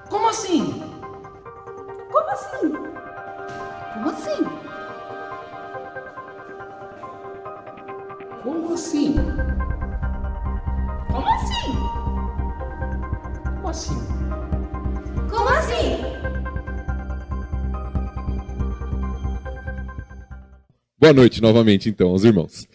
Como assim? Como assim? Como assim? Como assim? Como assim? Como assim? Como assim? Boa noite novamente, então, aos irmãos.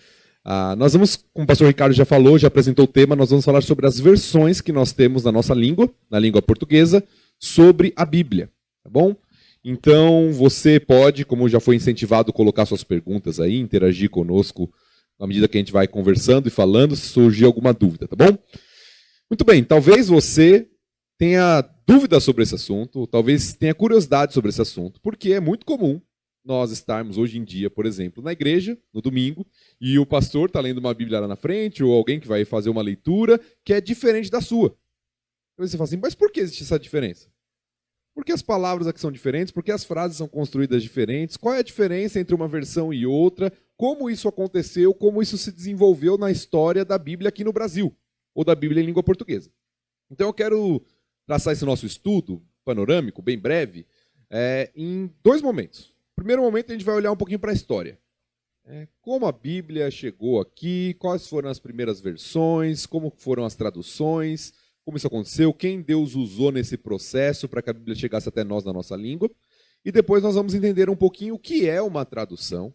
Nós vamos, como o pastor Ricardo já falou, já apresentou o tema, nós vamos falar sobre as versões que nós temos na nossa língua, na língua portuguesa, sobre a Bíblia, tá bom? Então, você pode, como já foi incentivado, colocar suas perguntas aí, interagir conosco na medida que a gente vai conversando e falando, se surgir alguma dúvida, tá bom? Muito bem, talvez você tenha dúvida sobre esse assunto, talvez tenha curiosidade sobre esse assunto, porque é muito comum nós estarmos hoje em dia, por exemplo, na igreja, no domingo, e o pastor está lendo uma Bíblia lá na frente, ou alguém que vai fazer uma leitura que é diferente da sua. Então você fala assim, mas por que existe essa diferença? Por que as palavras aqui são diferentes? Por que as frases são construídas diferentes? Qual é a diferença entre uma versão e outra? Como isso aconteceu? Como isso se desenvolveu na história da Bíblia aqui no Brasil? Ou da Bíblia em língua portuguesa? Então eu quero traçar esse nosso estudo panorâmico, bem breve, em dois momentos. No primeiro momento a gente vai olhar um pouquinho para a história. Como a Bíblia chegou aqui, quais foram as primeiras versões, como foram as traduções, como isso aconteceu, quem Deus usou nesse processo para que a Bíblia chegasse até nós na nossa língua. E depois nós vamos entender um pouquinho o que é uma tradução,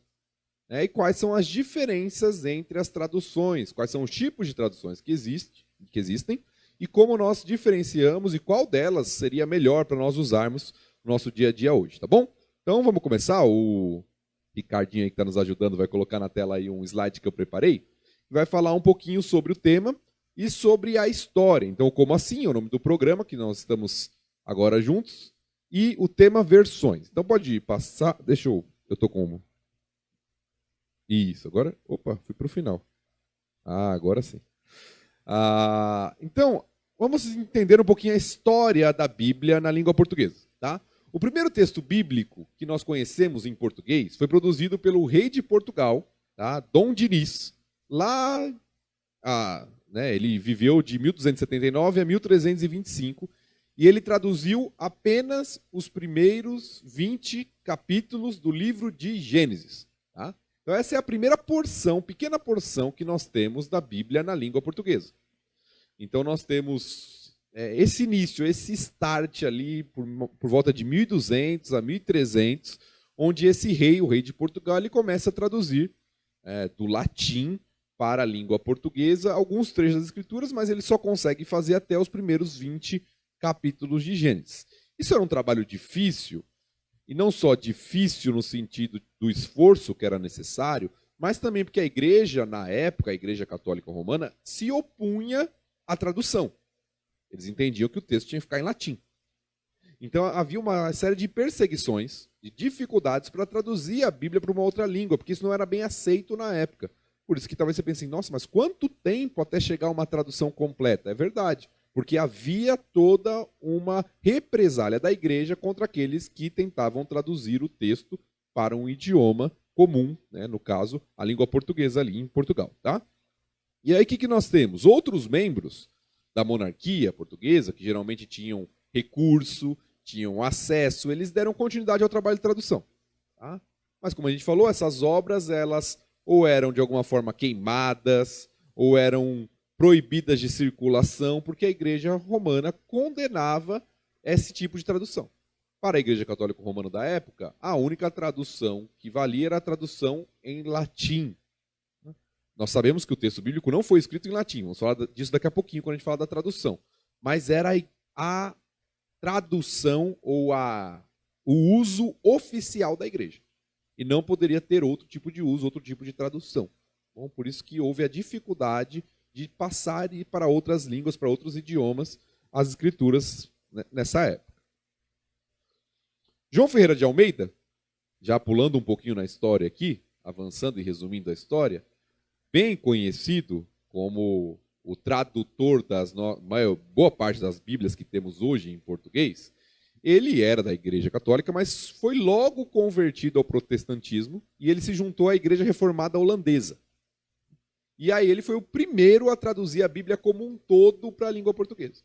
e quais são as diferenças entre as traduções, quais são os tipos de traduções que existem, e como nós diferenciamos e qual delas seria melhor para nós usarmos no nosso dia a dia hoje, tá bom? Então vamos começar. O Ricardinho aí que está nos ajudando vai colocar na tela aí um slide que eu preparei, que vai falar um pouquinho sobre o tema e sobre a história. Então, como assim? É o nome do programa que nós estamos agora juntos. E o tema versões. Então pode passar. Deixa eu tô com... Isso, agora... Opa, fui para o final. Agora sim. Então, vamos entender um pouquinho a história da Bíblia na língua portuguesa, tá? O primeiro texto bíblico que nós conhecemos em português foi produzido pelo rei de Portugal, tá? Dom Dinis, lá... ele viveu de 1279 a 1325 e ele traduziu apenas os primeiros 20 capítulos do livro de Gênesis, tá? Então essa é a primeira porção, pequena porção que nós temos da Bíblia na língua portuguesa. Então nós temos esse início, esse start ali por volta de 1200 a 1300, onde esse rei, o rei de Portugal, ele começa a traduzir do latim para a língua portuguesa alguns trechos das escrituras, mas ele só consegue fazer até os primeiros 20 capítulos de Gênesis. Isso era um trabalho difícil, e não só difícil no sentido do esforço que era necessário, mas também porque a igreja, na época, a Igreja Católica Romana, se opunha à tradução. Eles entendiam que o texto tinha que ficar em latim. Então havia uma série de perseguições, de dificuldades para traduzir a Bíblia para uma outra língua, porque isso não era bem aceito na época. Por isso que talvez você pense assim, nossa, mas quanto tempo até chegar a uma tradução completa? É verdade, porque havia toda uma represália da igreja contra aqueles que tentavam traduzir o texto para um idioma comum, no caso, a língua portuguesa ali em Portugal, tá? E aí o que nós temos? Outros membros da monarquia portuguesa, que geralmente tinham recurso, tinham acesso, eles deram continuidade ao trabalho de tradução, tá? Mas como a gente falou, essas obras, elas ou eram de alguma forma queimadas, ou eram proibidas de circulação, porque a Igreja Romana condenava esse tipo de tradução. Para a Igreja Católica Romana da época, a única tradução que valia era a tradução em latim. Nós sabemos que o texto bíblico não foi escrito em latim, vamos falar disso daqui a pouquinho quando a gente fala da tradução. Mas era a tradução ou o uso oficial da Igreja. E não poderia ter outro tipo de uso, outro tipo de tradução. Bom, por isso que houve a dificuldade de passar para outras línguas, para outros idiomas, as escrituras nessa época. João Ferreira de Almeida, já pulando um pouquinho na história aqui, avançando e resumindo a história, bem conhecido como o tradutor das boa parte das Bíblias que temos hoje em português. Ele era da Igreja Católica, mas foi logo convertido ao protestantismo e ele se juntou à Igreja Reformada Holandesa. E aí ele foi o primeiro a traduzir a Bíblia como um todo para a língua portuguesa.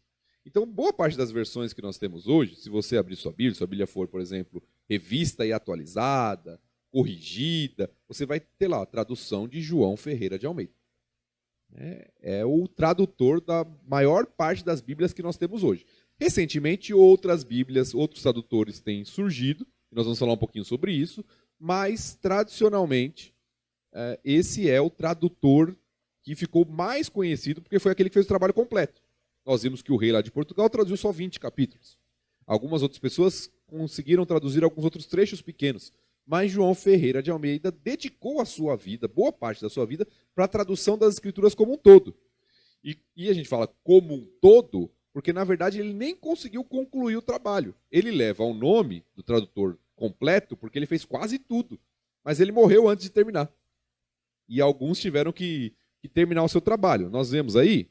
Então, boa parte das versões que nós temos hoje, se você abrir sua Bíblia for, por exemplo, revista e atualizada, corrigida, você vai ter lá a tradução de João Ferreira de Almeida. É o tradutor da maior parte das Bíblias que nós temos hoje. Recentemente, outras Bíblias, outros tradutores têm surgido, e nós vamos falar um pouquinho sobre isso, mas, tradicionalmente, esse é o tradutor que ficou mais conhecido, porque foi aquele que fez o trabalho completo. Nós vimos que o rei lá de Portugal traduziu só 20 capítulos. Algumas outras pessoas conseguiram traduzir alguns outros trechos pequenos, mas João Ferreira de Almeida dedicou a sua vida, boa parte da sua vida, para a tradução das Escrituras como um todo. E a gente fala como um todo, porque na verdade ele nem conseguiu concluir o trabalho. Ele leva o nome do tradutor completo, porque ele fez quase tudo, mas ele morreu antes de terminar. E alguns tiveram que terminar o seu trabalho. Nós vemos aí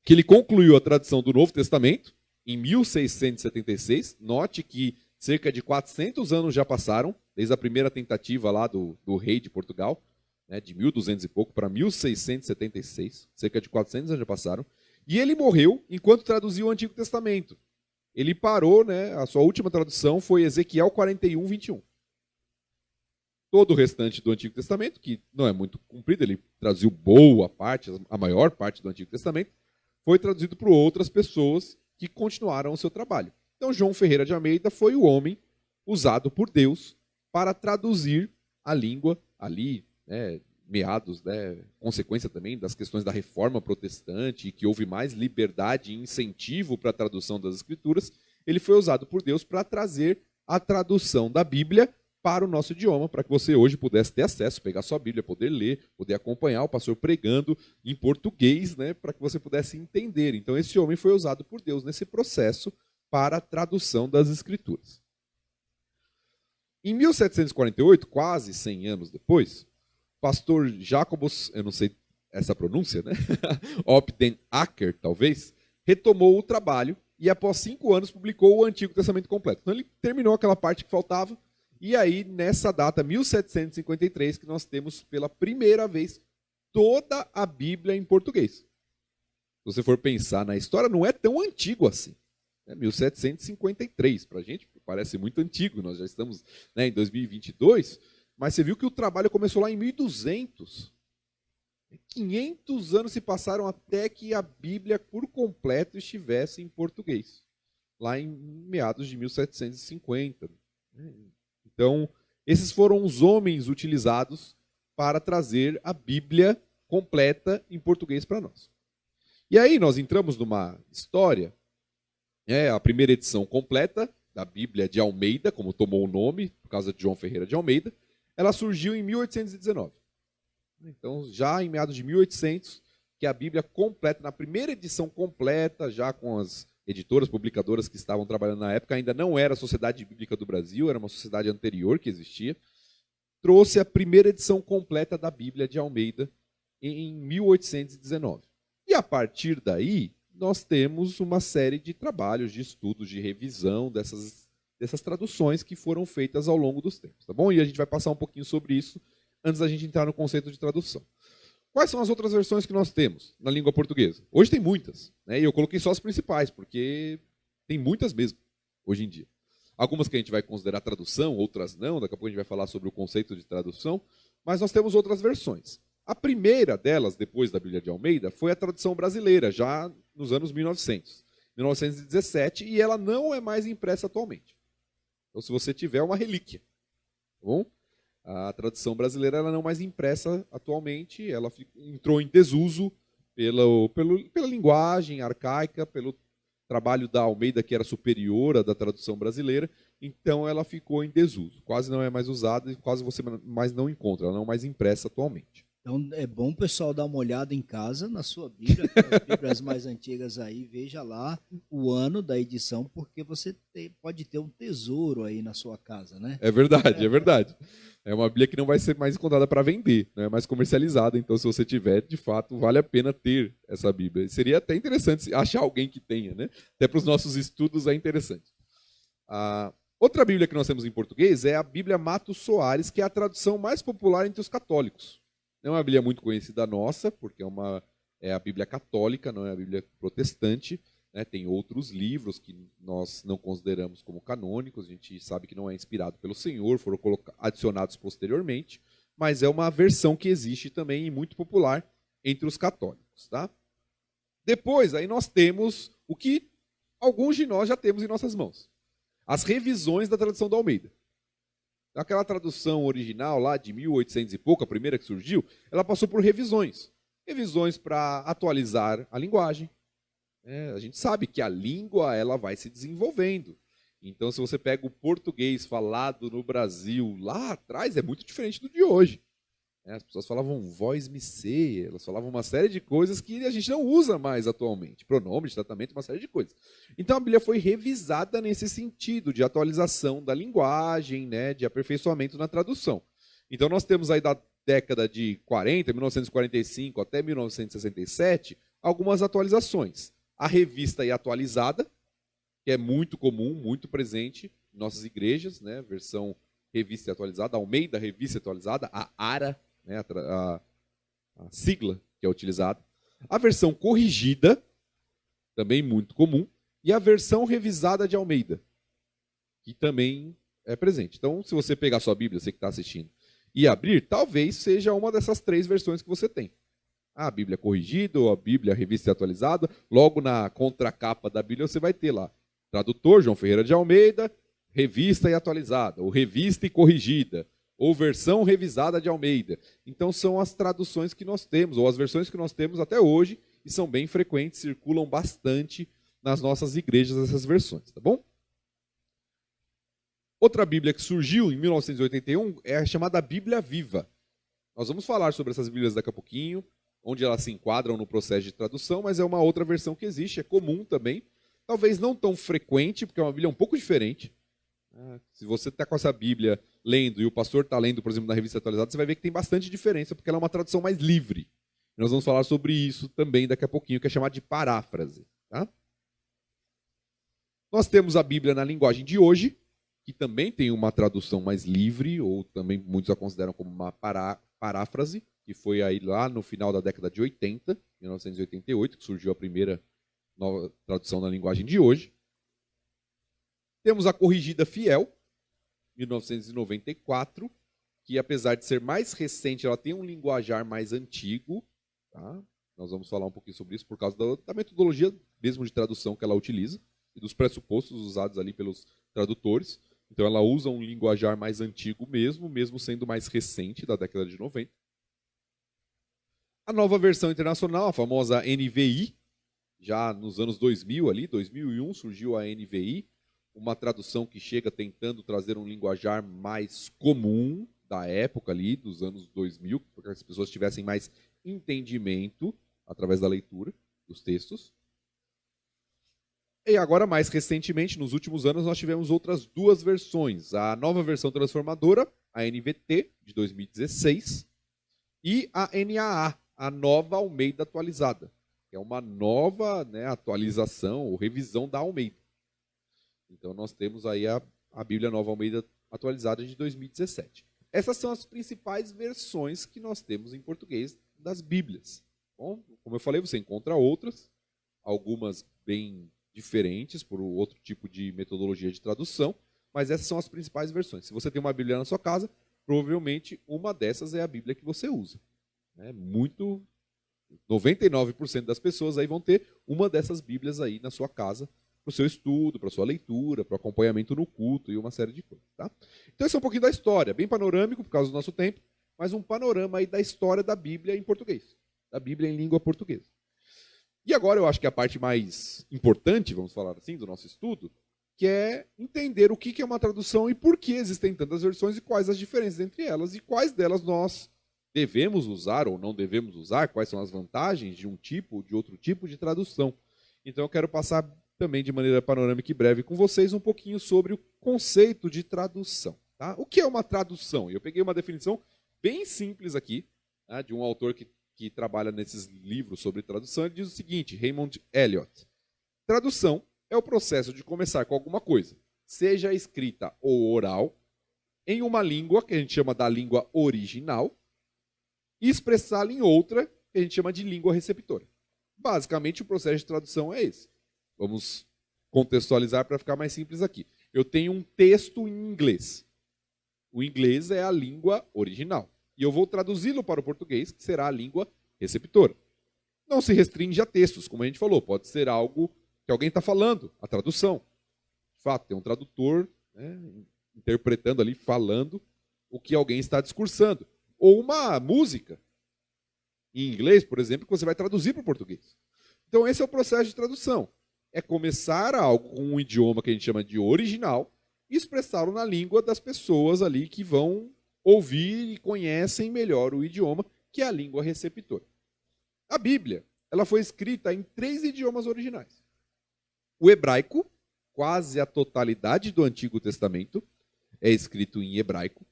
que ele concluiu a tradução do Novo Testamento em 1676. Note que cerca de 400 anos já passaram, desde a primeira tentativa lá do rei de Portugal, né, de 1200 e pouco para 1676. Cerca de 400 anos já passaram. E ele morreu enquanto traduzia o Antigo Testamento. Ele parou, né, a sua última tradução foi Ezequiel 41, 21. Todo o restante do Antigo Testamento, que não é muito comprido, ele traduziu boa parte, a maior parte do Antigo Testamento, foi traduzido por outras pessoas que continuaram o seu trabalho. Então, João Ferreira de Almeida foi o homem usado por Deus para traduzir a língua ali, né, meados, né, consequência também das questões da reforma protestante, e que houve mais liberdade e incentivo para a tradução das Escrituras. Ele foi usado por Deus para trazer a tradução da Bíblia para o nosso idioma, para que você hoje pudesse ter acesso, pegar sua Bíblia, poder ler, poder acompanhar o pastor pregando em português, né, para que você pudesse entender. Então, esse homem foi usado por Deus nesse processo para a tradução das Escrituras. Em 1748, quase 100 anos depois, o pastor Jacobus, eu não sei essa pronúncia, né? Opden Acker, talvez, retomou o trabalho e, após 5 anos, publicou o Antigo Testamento completo. Então, ele terminou aquela parte que faltava. E aí, nessa data, 1753, que nós temos pela primeira vez toda a Bíblia em português. Se você for pensar na história, não é tão antigo assim. 1753, para a gente parece muito antigo, nós já estamos, né, em 2022, mas você viu que o trabalho começou lá em 1200. 500 anos se passaram até que a Bíblia por completo estivesse em português, lá em meados de 1750. Então, esses foram os homens utilizados para trazer a Bíblia completa em português para nós. E aí nós entramos numa história, a primeira edição completa da Bíblia de Almeida, como tomou o nome, por causa de João Ferreira de Almeida, ela surgiu em 1819. Então, já em meados de 1800, que a Bíblia completa, na primeira edição completa, já com as editoras, publicadoras que estavam trabalhando na época, ainda não era a Sociedade Bíblica do Brasil, era uma sociedade anterior que existia, trouxe a primeira edição completa da Bíblia de Almeida em 1819. E a partir daí, nós temos uma série de trabalhos, de estudos, de revisão dessas traduções que foram feitas ao longo dos tempos, tá bom? E a gente vai passar um pouquinho sobre isso antes da gente entrar no conceito de tradução. Quais são as outras versões que nós temos na língua portuguesa? Hoje tem muitas, né? E eu coloquei só as principais, porque tem muitas mesmo, hoje em dia. Algumas que a gente vai considerar tradução, outras não, daqui a pouco a gente vai falar sobre o conceito de tradução, mas nós temos outras versões. A primeira delas, depois da Bíblia de Almeida, foi a tradução brasileira, já nos anos 1917, e ela não é mais impressa atualmente. Então, se você tiver, é uma relíquia, tá bom? A tradução brasileira ela não é mais impressa atualmente, ela entrou em desuso pela linguagem arcaica, pelo trabalho da Almeida, que era superior à da tradução brasileira, então ela ficou em desuso. Quase não é mais usada e quase você mais não encontra, ela não é mais impressa atualmente. Então é bom o pessoal dar uma olhada em casa na sua Bíblia, as Bíblias mais antigas aí, veja lá o ano da edição, porque você pode ter um tesouro aí na sua casa, né? É verdade, é verdade. É uma Bíblia que não vai ser mais encontrada para vender, não é mais comercializada, então se você tiver, de fato, vale a pena ter essa Bíblia. Seria até interessante achar alguém que tenha, né? Até para os nossos estudos é interessante. Outra Bíblia que nós temos em português é a Bíblia Matos Soares, que é a tradução mais popular entre os católicos. Não é uma Bíblia muito conhecida nossa, porque é a Bíblia católica, não é a Bíblia protestante, né? Tem outros livros que nós não consideramos como canônicos, a gente sabe que não é inspirado pelo Senhor, foram adicionados posteriormente, mas é uma versão que existe também e muito popular entre os católicos. Tá? Depois, aí nós temos o que alguns de nós já temos em nossas mãos. As revisões da tradução do Almeida. Aquela tradução original lá de 1800 e pouco, a primeira que surgiu, ela passou por revisões. Revisões para atualizar a linguagem. A gente sabe que a língua ela vai se desenvolvendo. Então, se você pega o português falado no Brasil lá atrás, é muito diferente do de hoje. As pessoas falavam voz me ser, elas falavam uma série de coisas que a gente não usa mais atualmente. Pronomes, tratamento, uma série de coisas. Então a Bíblia foi revisada nesse sentido, de atualização da linguagem, né, de aperfeiçoamento na tradução. Então nós temos aí da década de 40, 1945 até 1967, algumas atualizações. A revista aí atualizada, que é muito comum, muito presente em nossas igrejas, né, versão revista atualizada, Almeida Revista Atualizada, a ARA, né, a sigla que é utilizada. A versão corrigida, também muito comum, e a versão revisada de Almeida, que também é presente. Então, se você pegar sua Bíblia, você que está assistindo, e abrir, talvez seja uma dessas três versões que você tem. A Bíblia corrigida ou a Bíblia revista e atualizada. Logo na contracapa da Bíblia você vai ter lá, tradutor João Ferreira de Almeida, revista e atualizada, ou revista e corrigida, ou versão revisada de Almeida. Então são as traduções que nós temos, ou as versões que nós temos até hoje, e são bem frequentes, circulam bastante nas nossas igrejas essas versões, tá bom? Outra Bíblia que surgiu em 1981 é a chamada Bíblia Viva. Nós vamos falar sobre essas Bíblias daqui a pouquinho, onde elas se enquadram no processo de tradução, mas é uma outra versão que existe, é comum também, talvez não tão frequente, porque é uma Bíblia um pouco diferente. Se você está com essa Bíblia lendo e o pastor está lendo, por exemplo, na revista atualizada, você vai ver que tem bastante diferença, porque ela é uma tradução mais livre. Nós vamos falar sobre isso também daqui a pouquinho, que é chamado de paráfrase. Tá? Nós temos a Bíblia na linguagem de hoje, que também tem uma tradução mais livre, ou também muitos a consideram como uma paráfrase, que foi aí lá no final da década de 80, 1988, que surgiu a primeira nova tradução na linguagem de hoje. Temos a Corrigida Fiel, 1994, que apesar de ser mais recente, ela tem um linguajar mais antigo. Tá? Nós vamos falar um pouquinho sobre isso por causa da metodologia mesmo de tradução que ela utiliza e dos pressupostos usados ali pelos tradutores. Então ela usa um linguajar mais antigo mesmo sendo mais recente, da década de 90. A nova versão internacional, a famosa NVI, já nos anos 2000 ali, 2001 surgiu a NVI, uma tradução que chega tentando trazer um linguajar mais comum da época ali, dos anos 2000, para que as pessoas tivessem mais entendimento através da leitura dos textos. E agora, mais recentemente, nos últimos anos, nós tivemos outras duas versões. A nova versão transformadora, a NVT, de 2016, e a NAA, a nova Almeida atualizada, que é uma nova, né, atualização ou revisão da Almeida. Então nós temos aí a Bíblia Nova Almeida atualizada de 2017. Essas são as principais versões que nós temos em português das Bíblias. Bom, como eu falei, você encontra outras, algumas bem diferentes por outro tipo de metodologia de tradução, mas essas são as principais versões. Se você tem uma Bíblia na sua casa, provavelmente uma dessas é a Bíblia que você usa. 99% das pessoas aí vão ter uma dessas Bíblias aí na sua casa, para o seu estudo, para a sua leitura, para o acompanhamento no culto e uma série de coisas. Tá? Então esse é um pouquinho da história, bem panorâmico por causa do nosso tempo, mas um panorama aí da história da Bíblia em português, da Bíblia em língua portuguesa. E agora eu acho que a parte mais importante, vamos falar assim, do nosso estudo, que é entender o que é uma tradução e por que existem tantas versões e quais as diferenças entre elas e quais delas nós devemos usar ou não devemos usar, quais são as vantagens de um tipo ou de outro tipo de tradução. Então eu quero passar também de maneira panorâmica e breve com vocês um pouquinho sobre o conceito de tradução. Tá? O que é uma tradução? Eu peguei uma definição bem simples aqui, tá, de um autor que trabalha nesses livros sobre tradução. Ele diz o seguinte, Raymond Elliott: tradução é o processo de começar com alguma coisa, seja escrita ou oral, em uma língua, que a gente chama da língua original, e expressá-la em outra, que a gente chama de língua receptora. Basicamente, o processo de tradução é esse. Vamos contextualizar para ficar mais simples aqui. Eu tenho um texto em inglês. O inglês é a língua original. E eu vou traduzi-lo para o português, que será a língua receptora. Não se restringe a textos, como a gente falou. Pode ser algo que alguém está falando, a tradução. De fato, tem um tradutor, né, interpretando ali, falando o que alguém está discursando. Ou uma música, em inglês, por exemplo, que você vai traduzir para o português. Então, esse é o processo de tradução. É começar algo com um idioma que a gente chama de original e expressá-lo na língua das pessoas ali que vão ouvir e conhecem melhor o idioma, que é a língua receptora. A Bíblia, ela foi escrita em 3 idiomas originais. O hebraico, quase a totalidade do Antigo Testamento, é escrito em hebraico.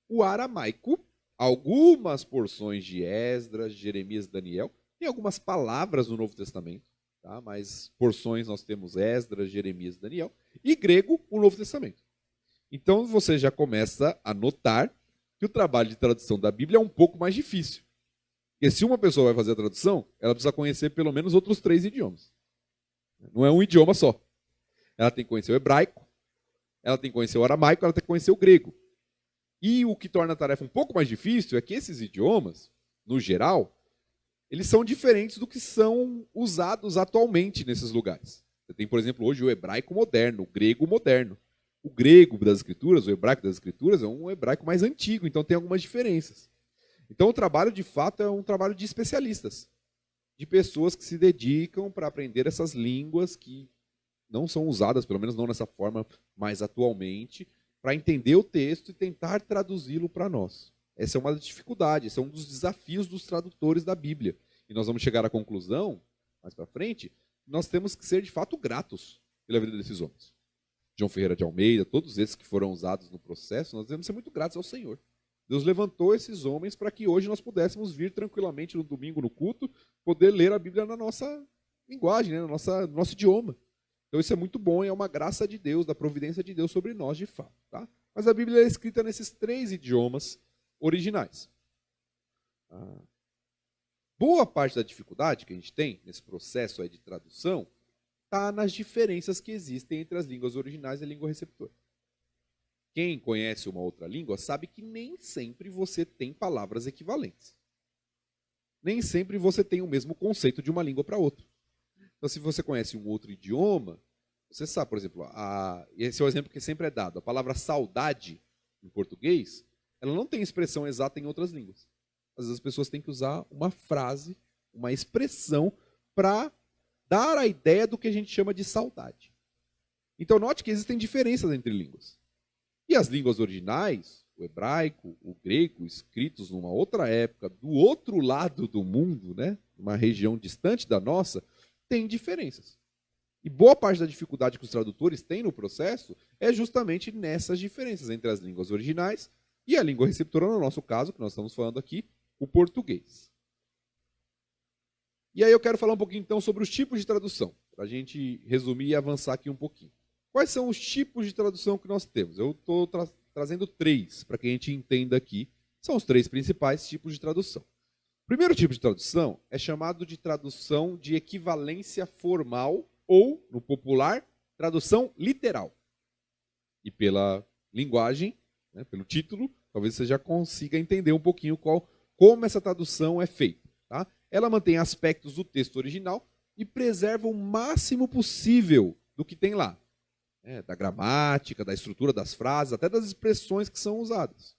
O aramaico, algumas porções de Esdras, Jeremias e Daniel, tem algumas palavras no Novo Testamento, tá? Mas porções nós temos Esdras, Jeremias e Daniel. E grego, o Novo Testamento. Então você já começa a notar que o trabalho de tradução da Bíblia é um pouco mais difícil. Porque se uma pessoa vai fazer a tradução, ela precisa conhecer pelo menos outros 3 idiomas. Não é um idioma só. Ela tem que conhecer o hebraico, ela tem que conhecer o aramaico, ela tem que conhecer o grego. E o que torna a tarefa um pouco mais difícil é que esses idiomas, no geral, eles são diferentes do que são usados atualmente nesses lugares. Você tem, por exemplo, hoje o hebraico moderno, o grego moderno. O grego das escrituras, o hebraico das escrituras, é um hebraico mais antigo, então tem algumas diferenças. Então o trabalho, de fato, é um trabalho de especialistas, de pessoas que se dedicam para aprender essas línguas que não são usadas, pelo menos não nessa forma mais atualmente, para entender o texto e tentar traduzi-lo para nós. Essa é uma dificuldade, esse é um dos desafios dos tradutores da Bíblia. E nós vamos chegar à conclusão, mais para frente, nós temos que ser de fato gratos pela vida desses homens. João Ferreira de Almeida, todos esses que foram usados no processo, nós devemos ser muito gratos ao Senhor. Deus levantou esses homens para que hoje nós pudéssemos vir tranquilamente no domingo no culto, poder ler a Bíblia na nossa linguagem, né, no nosso idioma. Então isso é muito bom e é uma graça de Deus, da providência de Deus sobre nós de fato. Tá? Mas a Bíblia é escrita nesses 3 idiomas originais. Boa parte da dificuldade que a gente tem nesse processo aí de tradução está nas diferenças que existem entre as línguas originais e a língua receptora. Quem conhece uma outra língua sabe que nem sempre você tem palavras equivalentes. Nem sempre você tem o mesmo conceito de uma língua para outra. Então, se você conhece um outro idioma, você sabe, por exemplo, esse é o exemplo que sempre é dado, a palavra saudade, em português, ela não tem expressão exata em outras línguas. Às vezes as pessoas têm que usar uma frase, uma expressão, para dar a ideia do que a gente chama de saudade. Então, note que existem diferenças entre línguas. E as línguas originais, o hebraico, o grego, escritos numa outra época, do outro lado do mundo, né, uma região distante da nossa, tem diferenças. E boa parte da dificuldade que os tradutores têm no processo é justamente nessas diferenças entre as línguas originais e a língua receptora, no nosso caso, que nós estamos falando aqui, o português. E aí eu quero falar um pouquinho então sobre os tipos de tradução, para a gente resumir e avançar aqui um pouquinho. Quais são os tipos de tradução que nós temos? Eu estou trazendo 3 para que a gente entenda aqui. São os 3 principais tipos de tradução. O primeiro tipo de tradução é chamado de tradução de equivalência formal ou, no popular, tradução literal. E pela linguagem, né, pelo título, talvez você já consiga entender um pouquinho como essa tradução é feita. Tá? Ela mantém aspectos do texto original e preserva o máximo possível do que tem lá. Da gramática, da estrutura das frases, até das expressões que são usadas.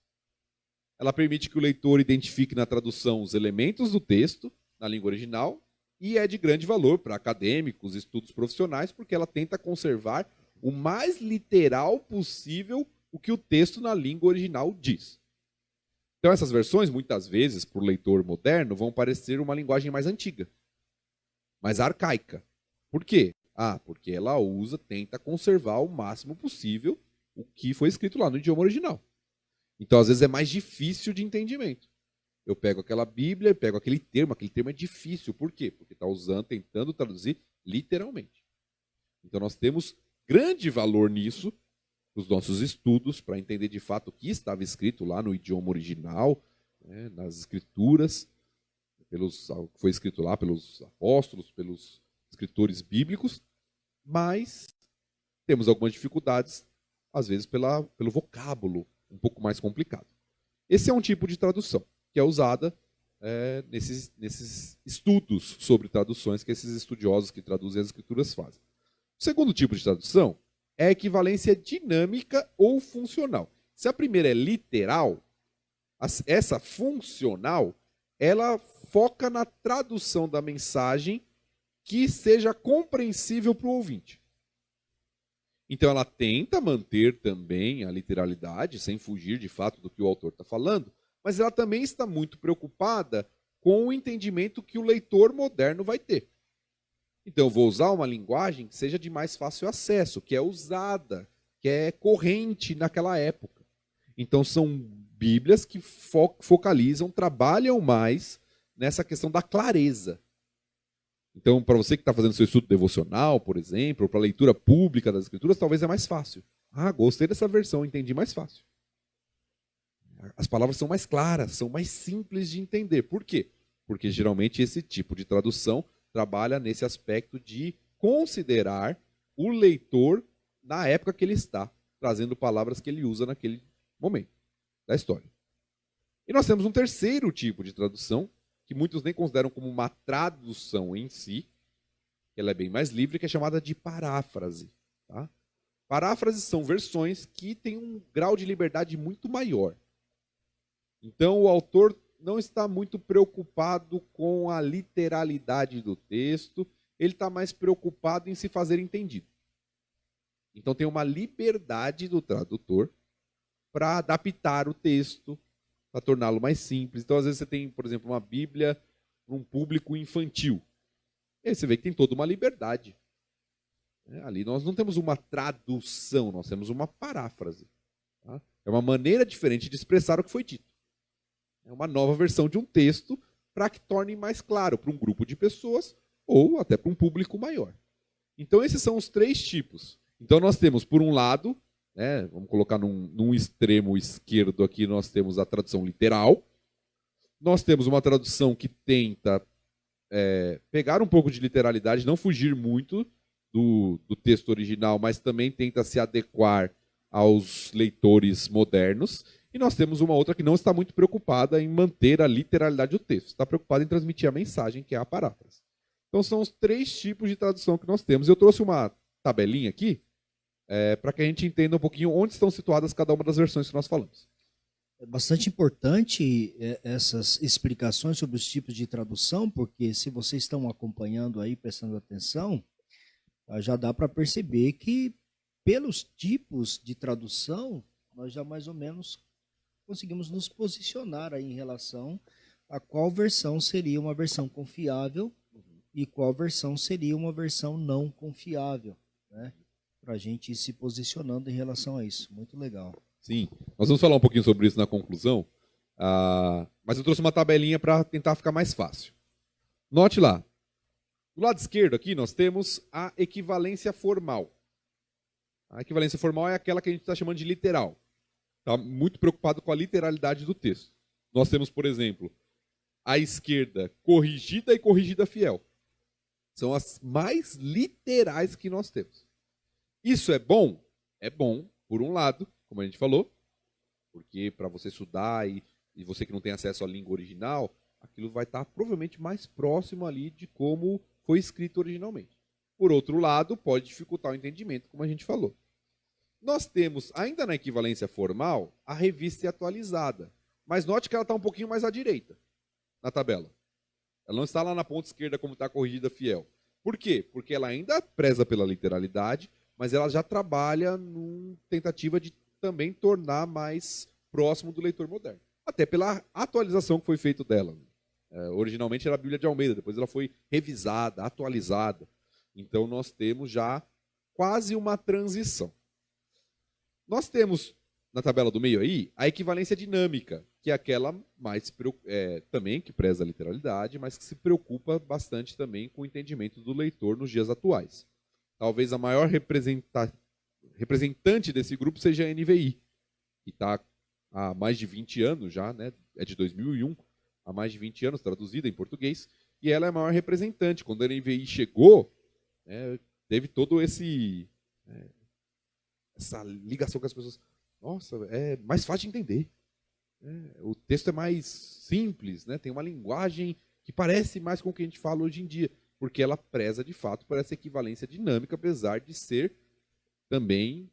Ela permite que o leitor identifique na tradução os elementos do texto, na língua original, e é de grande valor para acadêmicos, estudos profissionais, porque ela tenta conservar o mais literal possível o que o texto na língua original diz. Então essas versões, muitas vezes, para o leitor moderno, vão parecer uma linguagem mais antiga, mais arcaica. Por quê? Porque ela tenta conservar o máximo possível o que foi escrito lá no idioma original. Então, às vezes, é mais difícil de entendimento. Eu pego aquela Bíblia, pego aquele termo é difícil. Por quê? Porque está tentando traduzir literalmente. Então, nós temos grande valor nisso, nos nossos estudos, para entender de fato o que estava escrito lá no idioma original, né, nas escrituras, que foi escrito lá pelos apóstolos, pelos escritores bíblicos, mas temos algumas dificuldades, às vezes pelo vocábulo um pouco mais complicado. Esse é um tipo de tradução que é usada nesses estudos sobre traduções que esses estudiosos que traduzem as escrituras fazem. O segundo tipo de tradução é a equivalência dinâmica ou funcional. Se a primeira é literal, essa funcional, ela foca na tradução da mensagem que seja compreensível para o ouvinte. Então ela tenta manter também a literalidade, sem fugir de fato do que o autor está falando, mas ela também está muito preocupada com o entendimento que o leitor moderno vai ter. Então eu vou usar uma linguagem que seja de mais fácil acesso, que é usada, que é corrente naquela época. Então são bíblias que focalizam, trabalham mais nessa questão da clareza. Então, para você que está fazendo seu estudo devocional, por exemplo, ou para a leitura pública das escrituras, talvez é mais fácil. Ah, gostei dessa versão, entendi mais fácil. As palavras são mais claras, são mais simples de entender. Por quê? Porque geralmente esse tipo de tradução trabalha nesse aspecto de considerar o leitor na época que ele está, trazendo palavras que ele usa naquele momento da história. E nós temos um terceiro tipo de tradução, que muitos nem consideram como uma tradução em si, ela é bem mais livre, que é chamada de paráfrase. Tá? Paráfrases são versões que têm um grau de liberdade muito maior. Então o autor não está muito preocupado com a literalidade do texto, ele está mais preocupado em se fazer entendido. Então tem uma liberdade do tradutor para adaptar o texto, para torná-lo mais simples. Então, às vezes, você tem, por exemplo, uma Bíblia para um público infantil. E aí você vê que tem toda uma liberdade. Ali nós não temos uma tradução, nós temos uma paráfrase. Tá? É uma maneira diferente de expressar o que foi dito. É uma nova versão de um texto para que torne mais claro para um grupo de pessoas ou até para um público maior. Então, esses são os três tipos. Então, nós temos, por um lado, vamos colocar num extremo esquerdo aqui, nós temos a tradução literal. Nós temos uma tradução que tenta pegar um pouco de literalidade, não fugir muito do texto original, mas também tenta se adequar aos leitores modernos. E nós temos uma outra que não está muito preocupada em manter a literalidade do texto, está preocupada em transmitir a mensagem, que é a paráfrase. Então são os três tipos de tradução que nós temos. Eu trouxe uma tabelinha aqui, para que a gente entenda um pouquinho onde estão situadas cada uma das versões que nós falamos. É bastante importante essas explicações sobre os tipos de tradução, porque se vocês estão acompanhando aí, prestando atenção, já dá para perceber que pelos tipos de tradução, nós já mais ou menos conseguimos nos posicionar aí em relação a qual versão seria uma versão confiável e qual versão seria uma versão não confiável, né? Para a gente ir se posicionando em relação a isso. Muito legal. Sim, nós vamos falar um pouquinho sobre isso na conclusão, mas eu trouxe uma tabelinha para tentar ficar mais fácil. Note lá, do lado esquerdo aqui nós temos a equivalência formal. A equivalência formal é aquela que a gente está chamando de literal. Está muito preocupado com a literalidade do texto. Nós temos, por exemplo, à esquerda, corrigida e corrigida fiel. São as mais literais que nós temos. Isso é bom? É bom, por um lado, como a gente falou, porque para você estudar e você que não tem acesso à língua original, aquilo vai estar provavelmente mais próximo ali de como foi escrito originalmente. Por outro lado, pode dificultar o entendimento, como a gente falou. Nós temos, ainda na equivalência formal, a revista atualizada. Mas note que ela está um pouquinho mais à direita, na tabela. Ela não está lá na ponta esquerda como está a corrigida fiel. Por quê? Porque ela ainda preza pela literalidade, mas ela já trabalha numa tentativa de também tornar mais próximo do leitor moderno. Até pela atualização que foi feita dela. Originalmente era a Bíblia de Almeida, depois ela foi revisada, atualizada. Então nós temos já quase uma transição. Nós temos, na tabela do meio aí, a equivalência dinâmica, que é aquela mais também que preza a literalidade, mas que se preocupa bastante também com o entendimento do leitor nos dias atuais. Talvez a maior representante desse grupo seja a NVI, que está há mais de 20 anos já, né? É de 2001, há mais de 20 anos, traduzida em português, e ela é a maior representante. Quando a NVI chegou, teve todo essa ligação com as pessoas. Nossa, é mais fácil de entender. O texto é mais simples, né? Tem uma linguagem que parece mais com o que a gente fala hoje em dia, porque ela preza, de fato, por essa equivalência dinâmica, apesar de ser também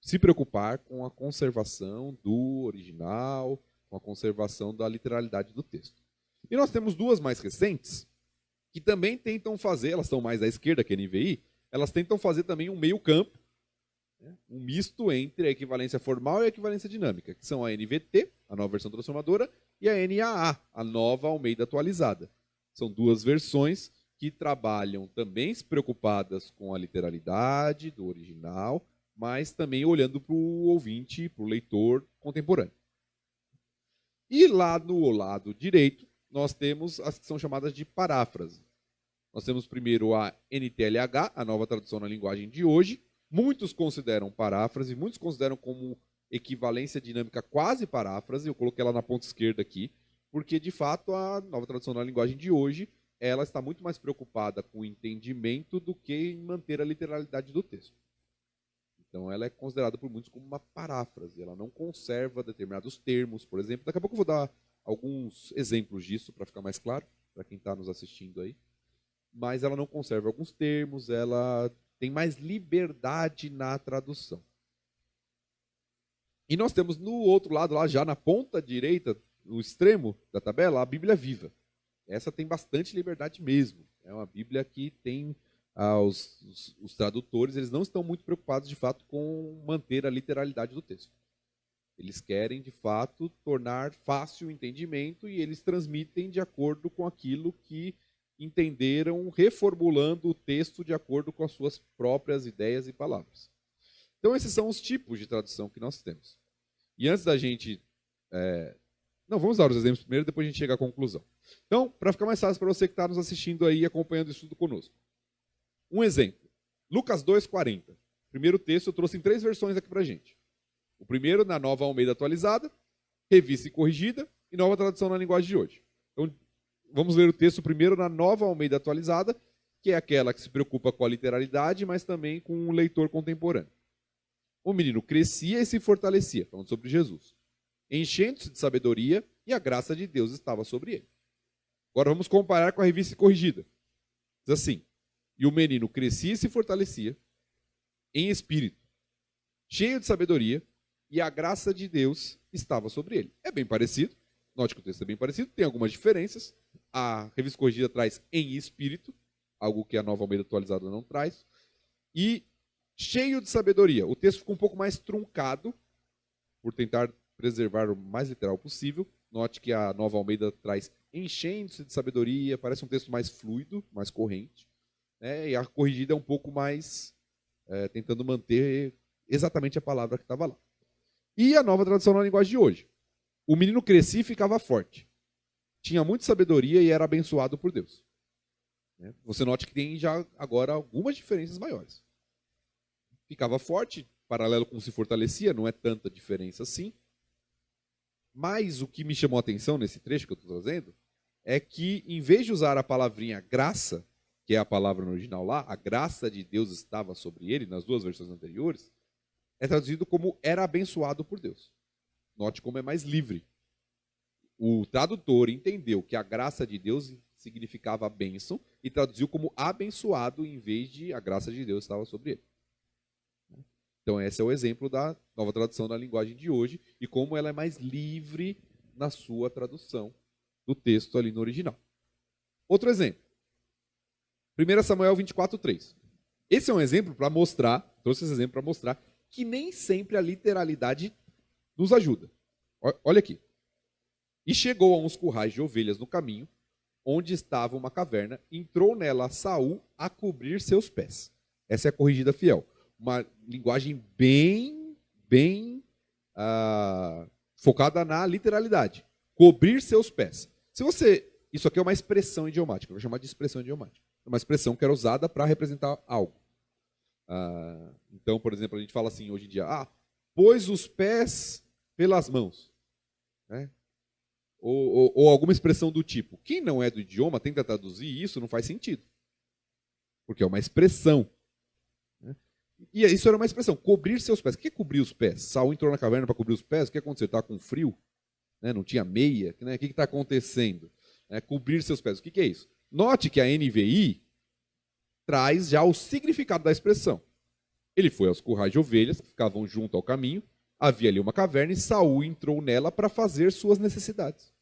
se preocupar com a conservação do original, com a conservação da literalidade do texto. E nós temos duas mais recentes, que também tentam fazer, elas estão mais à esquerda que a NVI, elas tentam fazer também um meio campo, um misto entre a equivalência formal e a equivalência dinâmica, que são a NVT, a nova versão transformadora, e a NAA, a nova Almeida atualizada. São duas versões que trabalham também se preocupadas com a literalidade do original, mas também olhando para o ouvinte, para o leitor contemporâneo. E lá no lado direito, nós temos as que são chamadas de paráfrase. Nós temos primeiro a NTLH, a nova tradução na linguagem de hoje. Muitos consideram paráfrase, muitos consideram como equivalência dinâmica quase paráfrase. Eu coloquei ela na ponta esquerda aqui, porque de fato a nova tradução na linguagem de hoje, ela está muito mais preocupada com o entendimento do que em manter a literalidade do texto. Então ela é considerada por muitos como uma paráfrase, ela não conserva determinados termos, por exemplo. Daqui a pouco eu vou dar alguns exemplos disso para ficar mais claro, para quem está nos assistindo aí. Mas ela não conserva alguns termos, ela tem mais liberdade na tradução. E nós temos no outro lado, lá já na ponta direita, no extremo da tabela, a Bíblia Viva. Essa tem bastante liberdade mesmo. É uma Bíblia que tem os tradutores, eles não estão muito preocupados de fato com manter a literalidade do texto. Eles querem de fato tornar fácil o entendimento e eles transmitem de acordo com aquilo que entenderam, reformulando o texto de acordo com as suas próprias ideias e palavras. Então esses são os tipos de tradução que nós temos. E antes da gente... Não, vamos dar os exemplos primeiro, depois a gente chega à conclusão. Então, para ficar mais fácil para você que está nos assistindo aí e acompanhando o estudo conosco. Um exemplo, Lucas 2,40. Primeiro texto eu trouxe em 3 versões aqui para a gente. O primeiro na nova Almeida atualizada, revista e corrigida, e nova tradução na linguagem de hoje. Então, vamos ler o texto primeiro na nova Almeida atualizada, que é aquela que se preocupa com a literalidade, mas também com o leitor contemporâneo. O menino crescia e se fortalecia, falando sobre Jesus, enchendo-se de sabedoria, e a graça de Deus estava sobre ele. Agora vamos comparar com a revista corrigida. Diz assim: e o menino crescia e se fortalecia em espírito, cheio de sabedoria, e a graça de Deus estava sobre ele. É bem parecido, note que o texto é bem parecido, tem algumas diferenças. A revista corrigida traz em espírito, algo que a nova Almeida atualizada não traz. E cheio de sabedoria. O texto ficou um pouco mais truncado, por tentar preservar o mais literal possível. Note que a nova Almeida traz enchendo-se de sabedoria, parece um texto mais fluido, mais corrente. E a corrigida é um pouco mais tentando manter exatamente a palavra que estava lá. E a nova tradução na linguagem de hoje. O menino crescia e ficava forte. Tinha muita sabedoria e era abençoado por Deus. Você note que tem já agora algumas diferenças maiores. Ficava forte, paralelo com se fortalecia, não é tanta diferença assim. Mas o que me chamou a atenção nesse trecho que eu estou trazendo é que, em vez de usar a palavrinha graça, que é a palavra no original lá, a graça de Deus estava sobre ele, nas 2 versões anteriores, é traduzido como era abençoado por Deus. Note como é mais livre. O tradutor entendeu que a graça de Deus significava bênção e traduziu como abençoado em vez de a graça de Deus estava sobre ele. Então esse é o exemplo da nova tradução da linguagem de hoje e como ela é mais livre na sua tradução do texto ali no original. Outro exemplo. 1 Samuel 24:3. Esse é um exemplo para mostrar, trouxe esse exemplo para mostrar que nem sempre a literalidade nos ajuda. Olha aqui. E chegou a uns currais de ovelhas no caminho, onde estava uma caverna, entrou nela Saul a cobrir seus pés. Essa é a corrigida fiel. Uma linguagem bem focada na literalidade. Cobrir seus pés. Isso aqui é uma expressão idiomática, eu vou chamar de expressão idiomática. É uma expressão que era usada para representar algo. Então, por exemplo, a gente fala assim hoje em dia, pôs os pés pelas mãos. Ou alguma expressão do tipo. Quem não é do idioma tenta traduzir isso, não faz sentido. Porque é uma expressão. E isso era uma expressão, cobrir seus pés. O que é cobrir os pés? Saul entrou na caverna para cobrir os pés, o que aconteceu? Estava com frio? Né? Não tinha meia? Né? O que está acontecendo? Cobrir seus pés. O que é isso? Note que a NVI traz já o significado da expressão. Ele foi aos currais de ovelhas, que ficavam junto ao caminho, havia ali uma caverna e Saul entrou nela para fazer suas necessidades.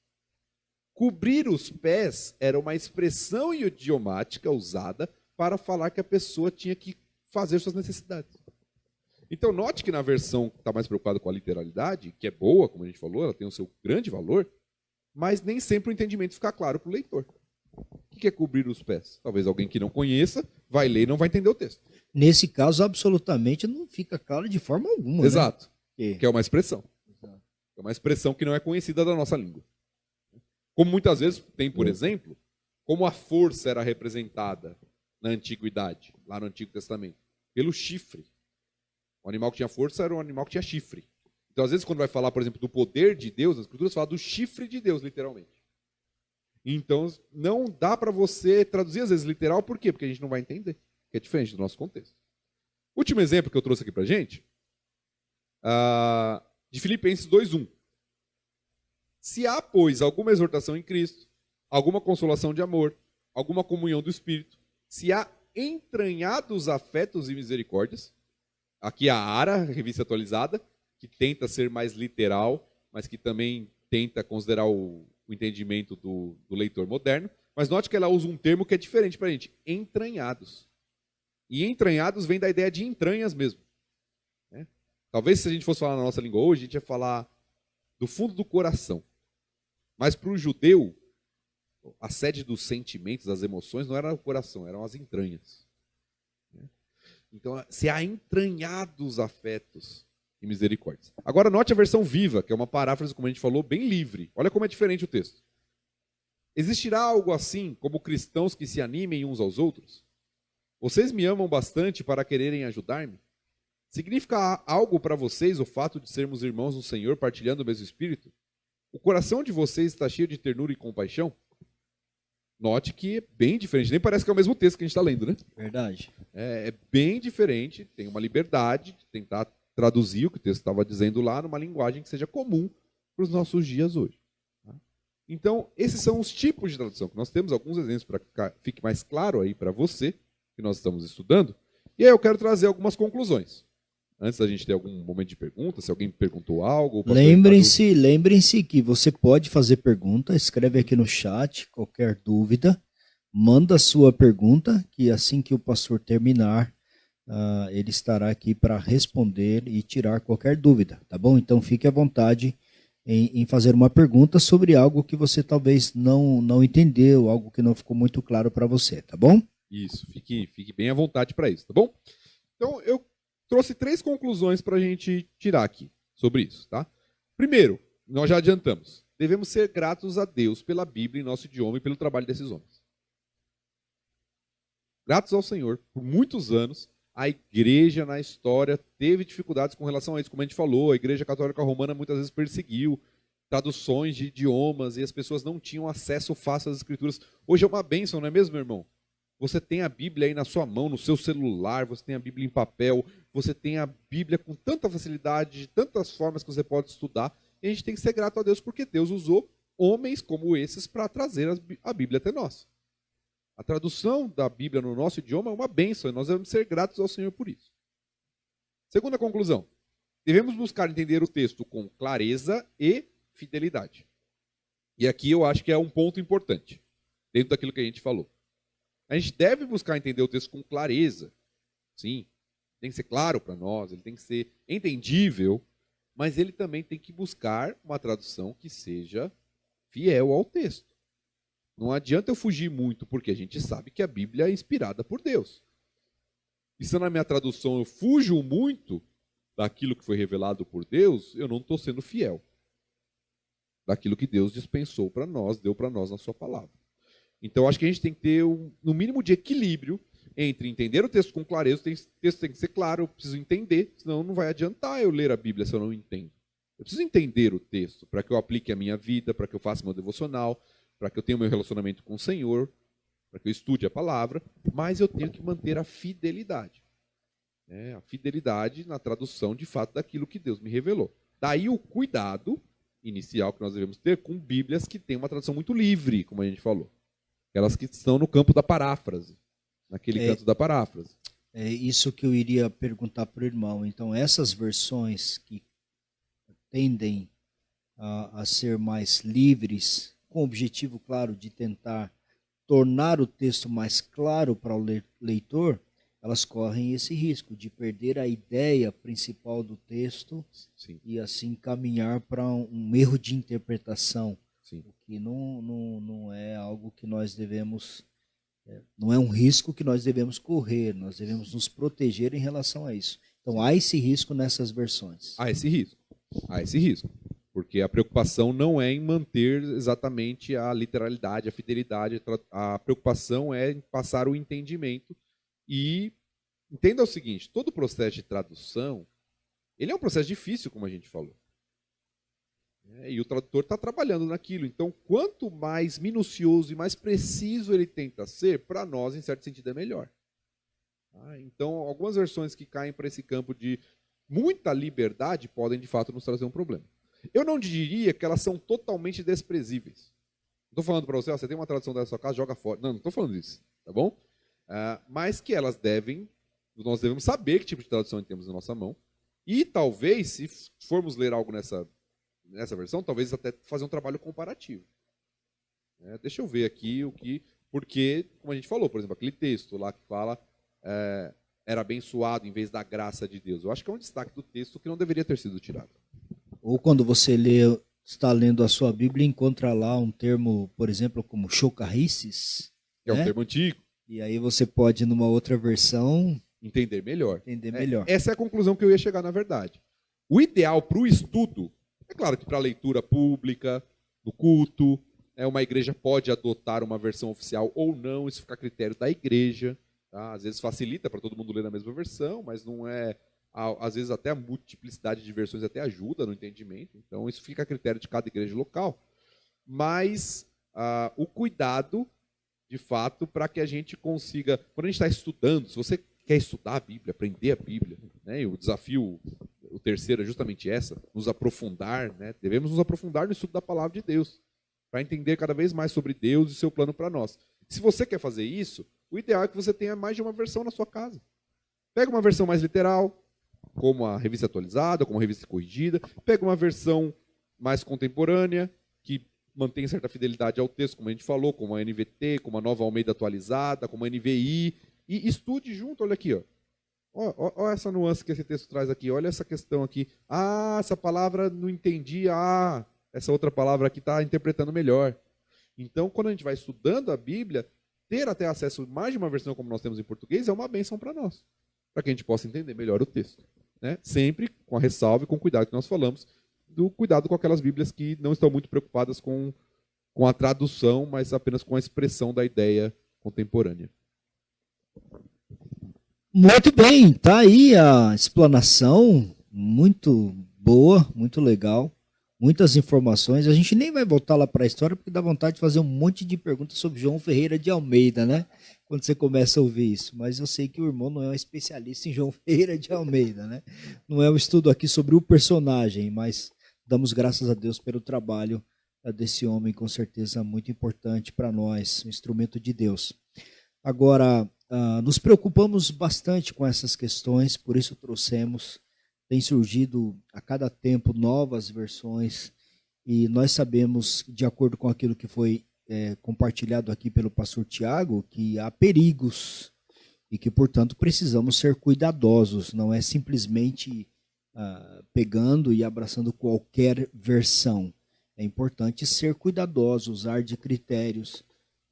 Cobrir os pés era uma expressão idiomática usada para falar que a pessoa tinha que fazer suas necessidades. Então, note que na versão que está mais preocupada com a literalidade, que é boa, como a gente falou, ela tem o seu grande valor, mas nem sempre o entendimento fica claro para o leitor. O que é cobrir os pés? Talvez alguém que não conheça vai ler e não vai entender o texto. Nesse caso, absolutamente não fica claro de forma alguma. Exato. Né? Que é uma expressão. É uma expressão que não é conhecida da nossa língua. Como muitas vezes tem, por exemplo, como a força era representada na antiguidade, lá no Antigo Testamento, pelo chifre. O animal que tinha força era um animal que tinha chifre. Então, às vezes, quando vai falar, por exemplo, do poder de Deus, as Escrituras falam do chifre de Deus, literalmente. Então, não dá para você traduzir, às vezes, literal, por quê? Porque a gente não vai entender, que é diferente do nosso contexto. Último exemplo que eu trouxe aqui para a gente, de Filipenses 2:1. Se há, pois, alguma exortação em Cristo, alguma consolação de amor, alguma comunhão do Espírito, se há entranhados afetos e misericórdias, aqui a ARA, revista atualizada, que tenta ser mais literal, mas que também tenta considerar o entendimento do leitor moderno, mas note que ela usa um termo que é diferente para a gente, entranhados. E entranhados vem da ideia de entranhas mesmo. Né? Talvez se a gente fosse falar na nossa língua hoje, a gente ia falar do fundo do coração. Mas para o judeu, a sede dos sentimentos, das emoções, não era o coração, eram as entranhas. Então, se há entranhados afetos e misericórdias. Agora, note a versão viva, que é uma paráfrase, como a gente falou, bem livre. Olha como é diferente o texto. Existirá algo assim, como cristãos que se animem uns aos outros? Vocês me amam bastante para quererem ajudar-me? Significa algo para vocês o fato de sermos irmãos no Senhor, partilhando o mesmo Espírito? O coração de vocês está cheio de ternura e compaixão? Note que é bem diferente. Nem parece que é o mesmo texto que a gente está lendo, né? Verdade. É bem diferente. Tem uma liberdade de tentar traduzir o que o texto estava dizendo lá numa linguagem que seja comum para os nossos dias hoje. Então, esses são os tipos de tradução. Que nós temos alguns exemplos para que fique mais claro aí para você, que nós estamos estudando. E aí eu quero trazer algumas conclusões. Antes da gente ter algum momento de pergunta, se alguém perguntou algo... Lembrem-se que você pode fazer pergunta, escreve aqui no chat, qualquer dúvida, manda a sua pergunta, que assim que o pastor terminar, ele estará aqui para responder e tirar qualquer dúvida, tá bom? Então fique à vontade em fazer uma pergunta sobre algo que você talvez não entendeu, algo que não ficou muito claro para você, tá bom? Isso, fique bem à vontade para isso, tá bom? Então, eu trouxe 3 conclusões para a gente tirar aqui sobre isso, tá? Primeiro, nós já adiantamos, devemos ser gratos a Deus pela Bíblia em nosso idioma e pelo trabalho desses homens. Gratos ao Senhor, por muitos anos, a igreja na história teve dificuldades com relação a isso, como a gente falou, a igreja católica romana muitas vezes perseguiu traduções de idiomas e as pessoas não tinham acesso fácil às escrituras. Hoje é uma bênção, não é mesmo, meu irmão? Você tem a Bíblia aí na sua mão, no seu celular, você tem a Bíblia em papel, você tem a Bíblia com tanta facilidade, de tantas formas que você pode estudar, e a gente tem que ser grato a Deus porque Deus usou homens como esses para trazer a Bíblia até nós. A tradução da Bíblia no nosso idioma é uma bênção, e nós devemos ser gratos ao Senhor por isso. Segunda conclusão, devemos buscar entender o texto com clareza e fidelidade. E aqui eu acho que é um ponto importante, dentro daquilo que a gente falou. A gente deve buscar entender o texto com clareza. Sim, tem que ser claro para nós, ele tem que ser entendível, mas ele também tem que buscar uma tradução que seja fiel ao texto. Não adianta eu fugir muito, porque a gente sabe que a Bíblia é inspirada por Deus. E se na minha tradução eu fujo muito daquilo que foi revelado por Deus, eu não estou sendo fiel daquilo que Deus dispensou para nós, deu para nós na sua palavra. Então, acho que a gente tem que ter, no mínimo, de equilíbrio entre entender o texto com clareza, o texto tem que ser claro, eu preciso entender, senão não vai adiantar eu ler a Bíblia se eu não entendo. Eu preciso entender o texto para que eu aplique a minha vida, para que eu faça meu devocional, para que eu tenha o meu relacionamento com o Senhor, para que eu estude a palavra, mas eu tenho que manter a fidelidade. né? A fidelidade na tradução de fato daquilo que Deus me revelou. Daí o cuidado inicial que nós devemos ter com Bíblias que têm uma tradução muito livre, como a gente falou. Aquelas que estão no campo da paráfrase, naquele canto da paráfrase. É isso que eu iria perguntar para o irmão. Então, essas versões que tendem a ser mais livres, com o objetivo, claro, de tentar tornar o texto mais claro para o leitor, elas correm esse risco de perder a ideia principal do texto. Sim. E assim caminhar para um erro de interpretação. Sim. O que não é algo que nós devemos, não é um risco que nós devemos correr, nós devemos nos proteger em relação a isso. Então há esse risco nessas versões. Há esse risco. Porque a preocupação não é em manter exatamente a literalidade, a fidelidade, a preocupação é em passar o entendimento. E entenda o seguinte, todo processo de tradução, ele é um processo difícil, como a gente falou. E o tradutor está trabalhando naquilo. Então, quanto mais minucioso e mais preciso ele tenta ser, para nós, em certo sentido, é melhor. Então, algumas versões que caem para esse campo de muita liberdade podem, de fato, nos trazer um problema. Eu não diria que elas são totalmente desprezíveis. Não estou falando para você, você tem uma tradução da sua casa, joga fora. Não estou falando disso, tá bom? Mas que nós devemos saber que tipo de tradução temos na nossa mão. E talvez, se formos ler algo nessa versão, talvez até fazer um trabalho comparativo. Deixa eu ver aqui porque, como a gente falou, por exemplo, aquele texto lá que fala era abençoado em vez da graça de Deus. Eu acho que é um destaque do texto que não deveria ter sido tirado. Ou quando você está lendo a sua Bíblia e encontra lá um termo, por exemplo, como chocarrices. Que é um termo antigo. E aí você pode, numa outra versão, entender melhor. Essa é a conclusão que eu ia chegar, na verdade. O ideal para o estudo, é claro que para a leitura pública, no culto, uma igreja pode adotar uma versão oficial ou não, isso fica a critério da igreja. Tá? Às vezes facilita para todo mundo ler na mesma versão, mas não é... Às vezes até a multiplicidade de versões até ajuda no entendimento. Então isso fica a critério de cada igreja local. Mas o cuidado, de fato, para que a gente consiga... Quando a gente está estudando, se você quer estudar a Bíblia, aprender a Bíblia, né, e o desafio, o terceiro é justamente nos aprofundar, né, devemos nos aprofundar no estudo da palavra de Deus, para entender cada vez mais sobre Deus e seu plano para nós. Se você quer fazer isso, o ideal é que você tenha mais de uma versão na sua casa. Pega uma versão mais literal, como a revista atualizada, como a revista corrigida. Pega uma versão mais contemporânea, que mantém certa fidelidade ao texto, como a gente falou, como a NVT, como a Nova Almeida atualizada, como a NVI, e estude junto, olha aqui, ó. Olha essa nuance que esse texto traz aqui, olha essa questão aqui. Essa palavra não entendi, essa outra palavra aqui está interpretando melhor. Então, quando a gente vai estudando a Bíblia, ter até acesso a mais de uma versão como nós temos em português é uma bênção para nós, para que a gente possa entender melhor o texto. Né? Sempre com a ressalva e com o cuidado que nós falamos, do cuidado com aquelas Bíblias que não estão muito preocupadas com a tradução, mas apenas com a expressão da ideia contemporânea. Muito bem, tá aí a explanação, muito boa, muito legal, muitas informações. A gente nem vai voltar lá para a história, porque dá vontade de fazer um monte de perguntas sobre João Ferreira de Almeida, né? Quando você começa a ouvir isso. Mas eu sei que o irmão não é um especialista em João Ferreira de Almeida, né? Não é um estudo aqui sobre o personagem, mas damos graças a Deus pelo trabalho desse homem, com certeza muito importante para nós, um instrumento de Deus. Agora, nos preocupamos bastante com essas questões, por isso tem surgido a cada tempo novas versões, e nós sabemos, de acordo com aquilo que foi compartilhado aqui pelo pastor Tiago, que há perigos e que, portanto, precisamos ser cuidadosos, não é simplesmente pegando e abraçando qualquer versão. É importante ser cuidadoso, usar de critérios,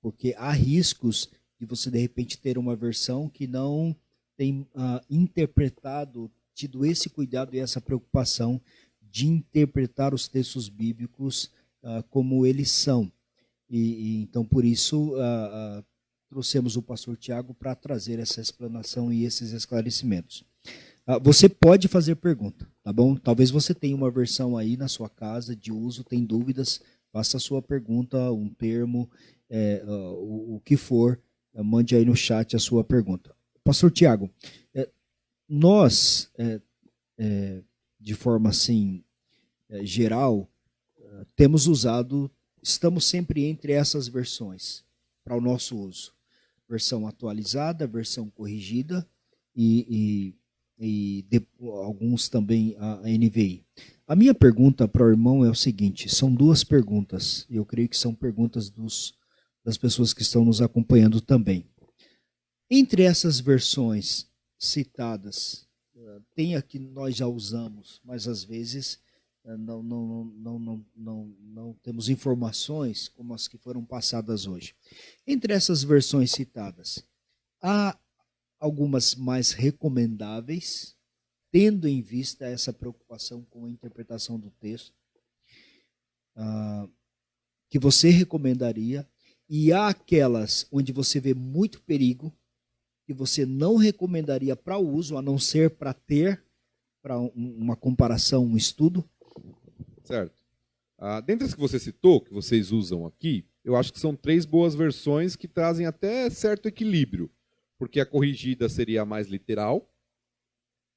porque há riscos de você, de repente, ter uma versão que não tem tido esse cuidado e essa preocupação de interpretar os textos bíblicos como eles são. Então, por isso, trouxemos o pastor Tiago para trazer essa explanação e esses esclarecimentos. Você pode fazer pergunta, tá bom? Talvez você tenha uma versão aí na sua casa de uso, tem dúvidas, faça a sua pergunta, um termo, o que for, mande aí no chat a sua pergunta. Pastor Tiago, nós, de forma assim, geral, temos usado, estamos sempre entre essas versões para o nosso uso. Versão atualizada, versão corrigida alguns também a NVI. A minha pergunta para o irmão é o seguinte, são duas perguntas, e eu creio que são perguntas das pessoas que estão nos acompanhando também. Entre essas versões citadas, tem a que nós já usamos, mas às vezes não temos informações como as que foram passadas hoje. Entre essas versões citadas, há algumas mais recomendáveis, tendo em vista essa preocupação com a interpretação do texto, que você recomendaria, e há aquelas onde você vê muito perigo, que você não recomendaria para o uso, a não ser para ter, para uma comparação, um estudo. Certo. Dentre as que você citou, que vocês usam aqui, eu acho que são 3 boas versões que trazem até certo equilíbrio, porque a corrigida seria a mais literal,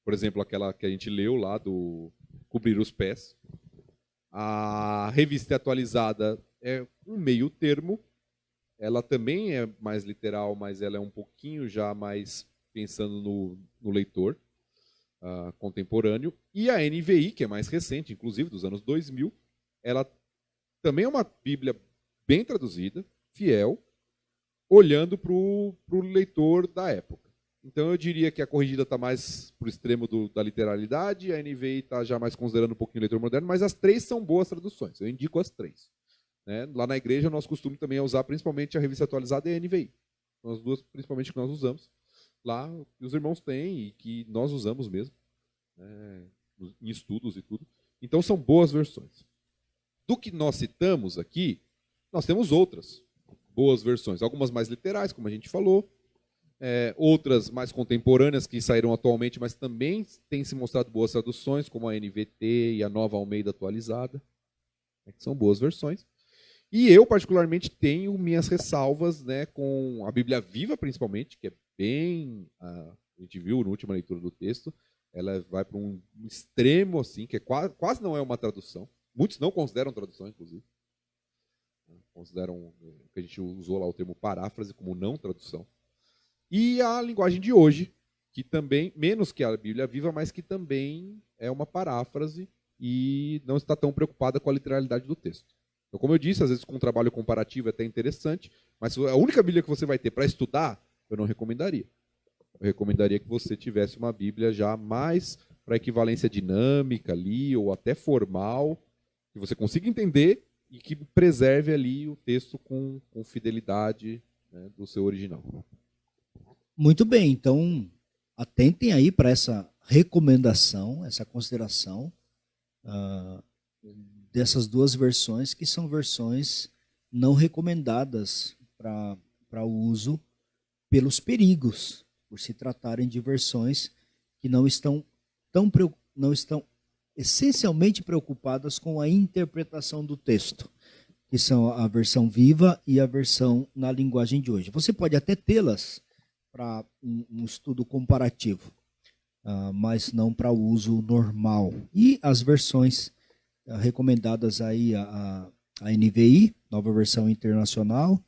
por exemplo, aquela que a gente leu lá do cobrir os pés. A revista atualizada é um meio termo, ela também é mais literal, mas ela é um pouquinho já mais pensando no leitor contemporâneo. E a NVI, que é mais recente, inclusive dos anos 2000, ela também é uma Bíblia bem traduzida, fiel, olhando para o leitor da época. Então eu diria que a corrigida está mais para o extremo da literalidade, a NVI está já mais considerando um pouquinho o leitor moderno, mas as 3 são boas traduções, eu indico as 3. Né? Lá na igreja, o nosso costume também é usar principalmente a revista atualizada e a NVI. São as duas, principalmente, que nós usamos. Lá, que os irmãos têm e que nós usamos mesmo, né? Em estudos e tudo. Então, são boas versões. Do que nós citamos aqui, nós temos outras boas versões. Algumas mais literais, como a gente falou. Outras mais contemporâneas, que saíram atualmente, mas também têm se mostrado boas traduções, como a NVT e a Nova Almeida atualizada. Que são boas versões. E eu, particularmente, tenho minhas ressalvas, né, com a Bíblia Viva, principalmente, que é bem... a gente viu na última leitura do texto, ela vai para um extremo, assim, que quase não é uma tradução. Muitos não consideram tradução, inclusive. Consideram, que a gente usou lá o termo paráfrase, como não tradução. E a linguagem de hoje, que também, menos que a Bíblia Viva, mas que também é uma paráfrase e não está tão preocupada com a literalidade do texto. Então, como eu disse, às vezes com um trabalho comparativo é até interessante, mas a única Bíblia que você vai ter para estudar, eu não recomendaria. Eu recomendaria que você tivesse uma Bíblia já mais para equivalência dinâmica ali, ou até formal, que você consiga entender e que preserve ali o texto com fidelidade, né, do seu original. Muito bem, então atentem aí para essa recomendação, essa consideração dessas duas versões, que são versões não recomendadas para o uso pelos perigos, por se tratarem de versões que não estão essencialmente preocupadas com a interpretação do texto, que são a versão viva e a versão na linguagem de hoje. Você pode até tê-las para um estudo comparativo, mas não para o uso normal. E as versões recomendadas aí, a NVI, nova versão internacional,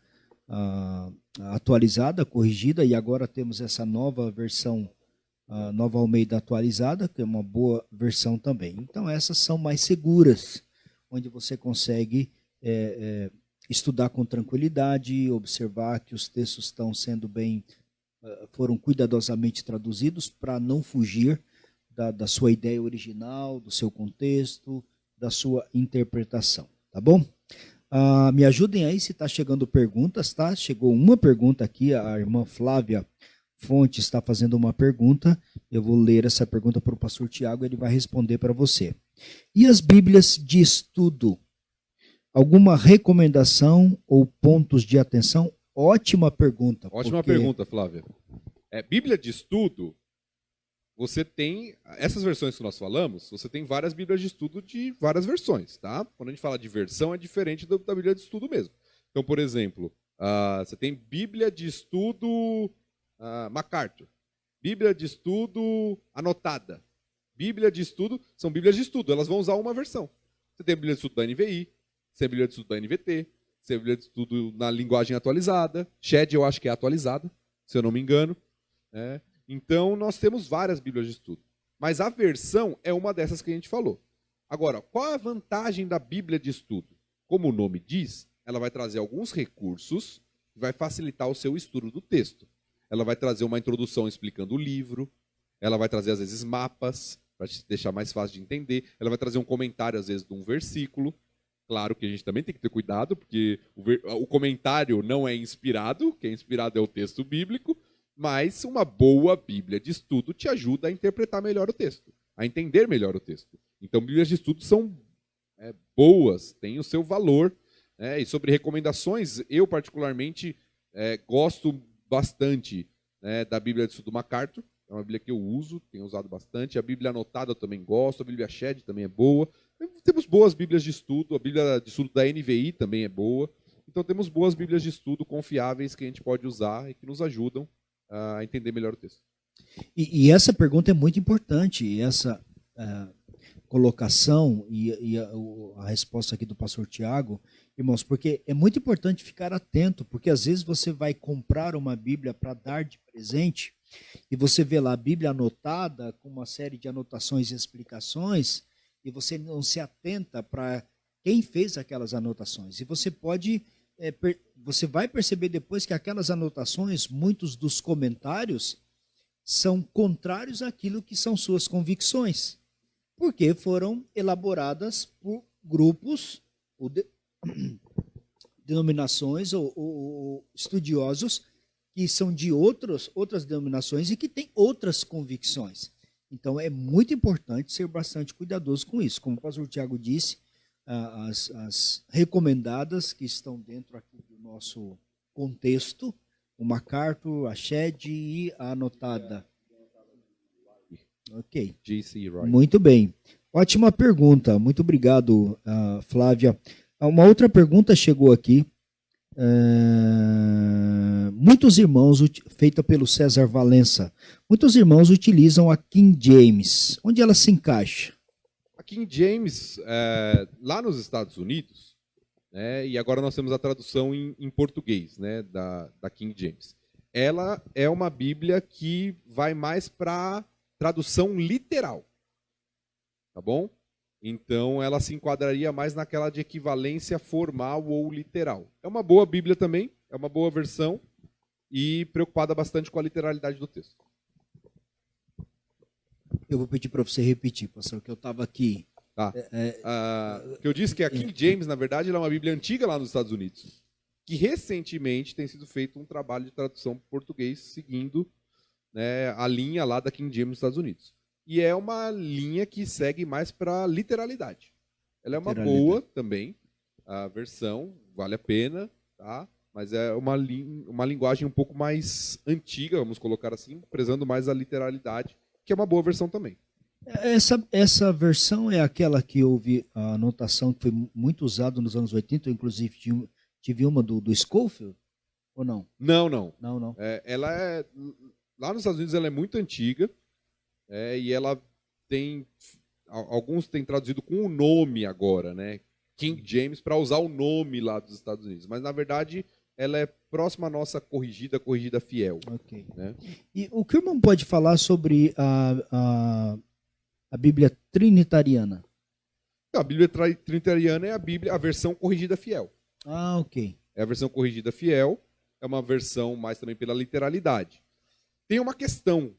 atualizada, corrigida, e agora temos essa nova versão, Nova Almeida atualizada, que é uma boa versão também. Então essas são mais seguras, onde você consegue estudar com tranquilidade, observar que os textos estão sendo foram cuidadosamente traduzidos para não fugir da sua ideia original, do seu contexto, da sua interpretação, tá bom? Me ajudem aí se está chegando perguntas, tá? Chegou uma pergunta aqui, a irmã Flávia Fonte está fazendo uma pergunta, eu vou ler essa pergunta para o pastor Tiago, ele vai responder para você. E as Bíblias de estudo? Alguma recomendação ou pontos de atenção? Ótima pergunta. Ótima pergunta, Flávia. Bíblia de estudo, você tem, essas versões que nós falamos, você tem várias Bíblias de estudo de várias versões, tá? Quando a gente fala de versão, é diferente da Bíblia de estudo mesmo. Então, por exemplo, você tem Bíblia de estudo MacArthur, Bíblia de estudo anotada. Bíblia de estudo são Bíblias de estudo, elas vão usar uma versão. Você tem a Bíblia de estudo da NVI, você tem a Bíblia de estudo da NVT, você tem a Bíblia de estudo na linguagem atualizada, Shed eu acho que é atualizada, se eu não me engano. Né? Então, nós temos várias Bíblias de estudo. Mas a versão é uma dessas que a gente falou. Agora, qual a vantagem da Bíblia de estudo? Como o nome diz, ela vai trazer alguns recursos que vai facilitar o seu estudo do texto. Ela vai trazer uma introdução explicando o livro, ela vai trazer, às vezes, mapas, para te deixar mais fácil de entender, ela vai trazer um comentário, às vezes, de um versículo. Claro que a gente também tem que ter cuidado, porque o comentário não é inspirado, quem é inspirado é o texto bíblico, mas uma boa Bíblia de estudo te ajuda a interpretar melhor o texto, a entender melhor o texto. Então, Bíblias de estudo são boas, têm o seu valor. E sobre recomendações, eu particularmente gosto bastante da Bíblia de estudo MacArthur, é uma Bíblia que eu uso, tenho usado bastante. A Bíblia anotada eu também gosto, a Bíblia Shed também é boa. Temos boas Bíblias de estudo, a Bíblia de estudo da NVI também é boa. Então temos boas Bíblias de estudo confiáveis que a gente pode usar e que nos ajudam a entender melhor o texto. E essa pergunta é muito importante, essa colocação e a resposta aqui do pastor Tiago, irmãos, porque é muito importante ficar atento, porque às vezes você vai comprar uma Bíblia para dar de presente e você vê lá a Bíblia anotada com uma série de anotações e explicações e você não se atenta para quem fez aquelas anotações. E você você vai perceber depois que aquelas anotações, muitos dos comentários, são contrários àquilo que são suas convicções, porque foram elaboradas por grupos, denominações ou estudiosos que são de outras denominações e que têm outras convicções. Então, é muito importante ser bastante cuidadoso com isso. Como o pastor Tiago disse, as recomendadas que estão dentro aqui do nosso contexto, o MacArthur, a Shed e a anotada. Ok. J.C. Wright. Muito bem. Ótima pergunta. Muito obrigado, Flávia. Uma outra pergunta chegou aqui. Muitos irmãos, feita pelo César Valença, muitos irmãos utilizam a King James. Onde ela se encaixa? A King James, lá nos Estados Unidos, e agora nós temos a tradução em português, da King James. Ela é uma Bíblia que vai mais para tradução literal, tá bom? Então ela se enquadraria mais naquela de equivalência formal ou literal. É uma boa Bíblia também, é uma boa versão e preocupada bastante com a literalidade do texto. Eu vou pedir para você repetir, pastor, que eu estava aqui. Tá. Que eu disse que a King James, na verdade, ela é uma Bíblia antiga lá nos Estados Unidos, que recentemente tem sido feito um trabalho de tradução para português seguindo a linha lá da King James nos Estados Unidos. E é uma linha que segue mais para literalidade. Ela é uma boa também, a versão, vale a pena, tá? Mas é uma linguagem um pouco mais antiga, vamos colocar assim, prezando mais a literalidade, que é uma boa versão também. Essa versão é aquela que houve a anotação que foi muito usada nos anos 80, eu, inclusive tive uma do Scofield, ou não? Não. Não. Ela lá nos Estados Unidos ela é muito antiga, e ela tem, alguns têm traduzido com o nome agora, King James, para usar o nome lá dos Estados Unidos. Mas, na verdade, ela é próxima à nossa corrigida fiel. Ok. E o que o irmão pode falar sobre a Bíblia Trinitariana? A Bíblia Trinitariana é a versão corrigida fiel. Ah, ok. É a versão corrigida fiel, é uma versão mais também pela literalidade. Tem uma questão